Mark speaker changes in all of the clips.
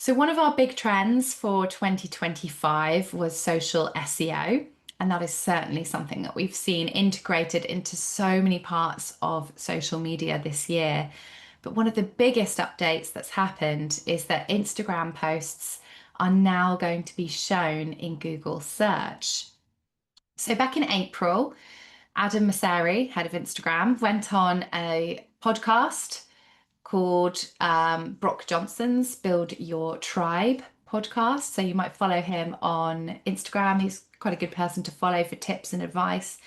Speaker 1: So one of our big trends for 2025 was social SEO, and that is certainly something that we've seen integrated into so many parts of social media this year. But one of the biggest updates that's happened is that Instagram posts are now going to be shown in Google search. So back in April, Adam Mosseri, head of Instagram, went on a podcast called Brock Johnson's Build Your Tribe podcast. So you might follow him on Instagram. He's quite a good person to follow for tips and advice.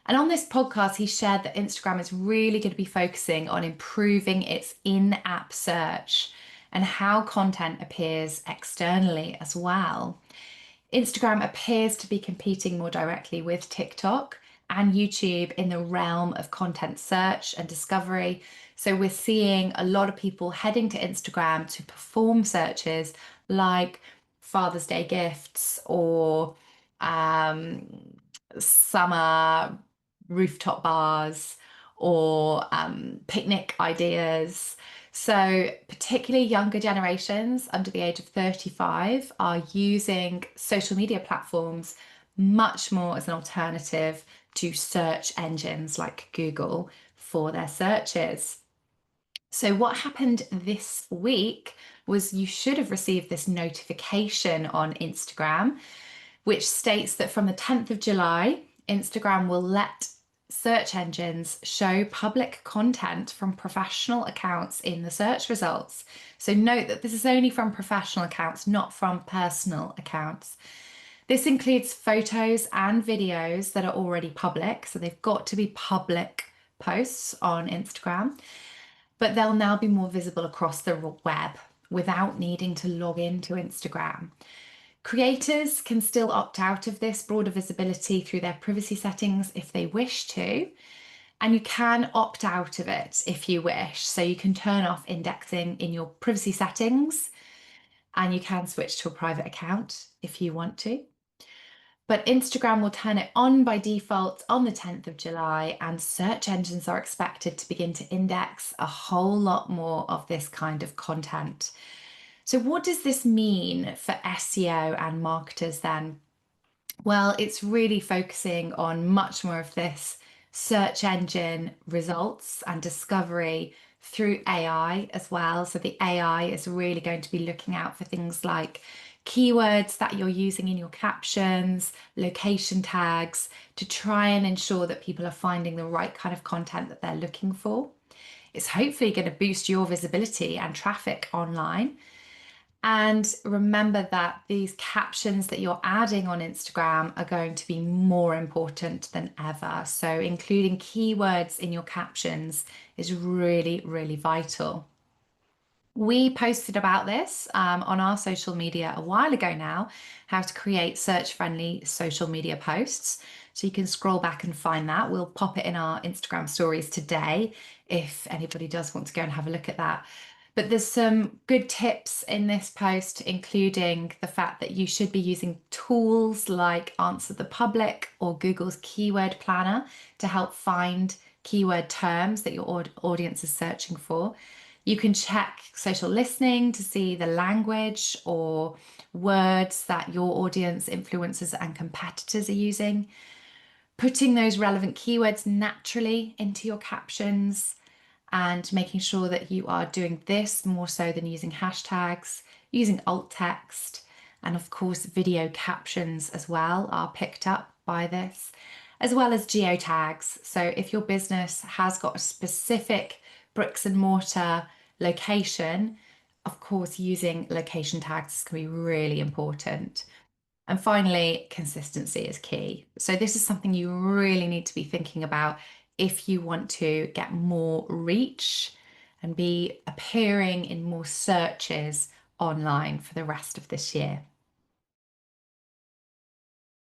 Speaker 1: And on this podcast, he shared that Instagram is really going to be focusing on improving its in-app search and how content appears externally as well. Instagram appears to be competing more directly with TikTok and YouTube in the realm of content search and discovery. So we're seeing a lot of people heading to Instagram to perform searches like Father's Day gifts or summer rooftop bars or picnic ideas. So, particularly younger generations under the age of 35 are using social media platforms much more as an alternative to search engines like Google for their searches. So, what happened this week was you should have received this notification on Instagram, which states that from the 10th of July, Instagram will let search engines show public content from professional accounts in the search results. So note that this is only from professional accounts, not from personal accounts. This includes photos and videos that are already public, so they've got to be public posts on Instagram, but they'll now be more visible across the web without needing to log into Instagram. Creators can still opt out of this broader visibility through their privacy settings if they wish to, and you can opt out of it if you wish. So you can turn off indexing in your privacy settings and you can switch to a private account if you want to. But Instagram will turn it on by default on the 10th of July, and search engines are expected to begin to index a whole lot more of this kind of content. So, what does this mean for SEO and marketers then? Well, it's really focusing on much more of this search engine results and discovery through AI as well. So, the AI is really going to be looking out for things like keywords that you're using in your captions, location tags, to try and ensure that people are finding the right kind of content that they're looking for. It's hopefully going to boost your visibility and traffic online. And remember that these captions that you're adding on Instagram are going to be more important than ever. So including keywords in your captions is really, really vital. We posted about this on our social media a while ago now, how to create search-friendly social media posts. So you can scroll back and find that. We'll pop it in our Instagram stories today if anybody does want to go and have a look at that. But there's some good tips in this post, including the fact that you should be using tools like Answer the Public or Google's Keyword Planner to help find keyword terms that your audience is searching for. You can check social listening to see the language or words that your audience, influencers, and competitors are using. Putting those relevant keywords naturally into your captions and making sure that you are doing this more so than using hashtags, using alt text, and of course, video captions as well are picked up by this, as well as geotags. So if your business has got a specific bricks and mortar location, of course, using location tags can be really important. And finally, consistency is key. So this is something you really need to be thinking about if you want to get more reach and be appearing in more searches online for the rest of this year.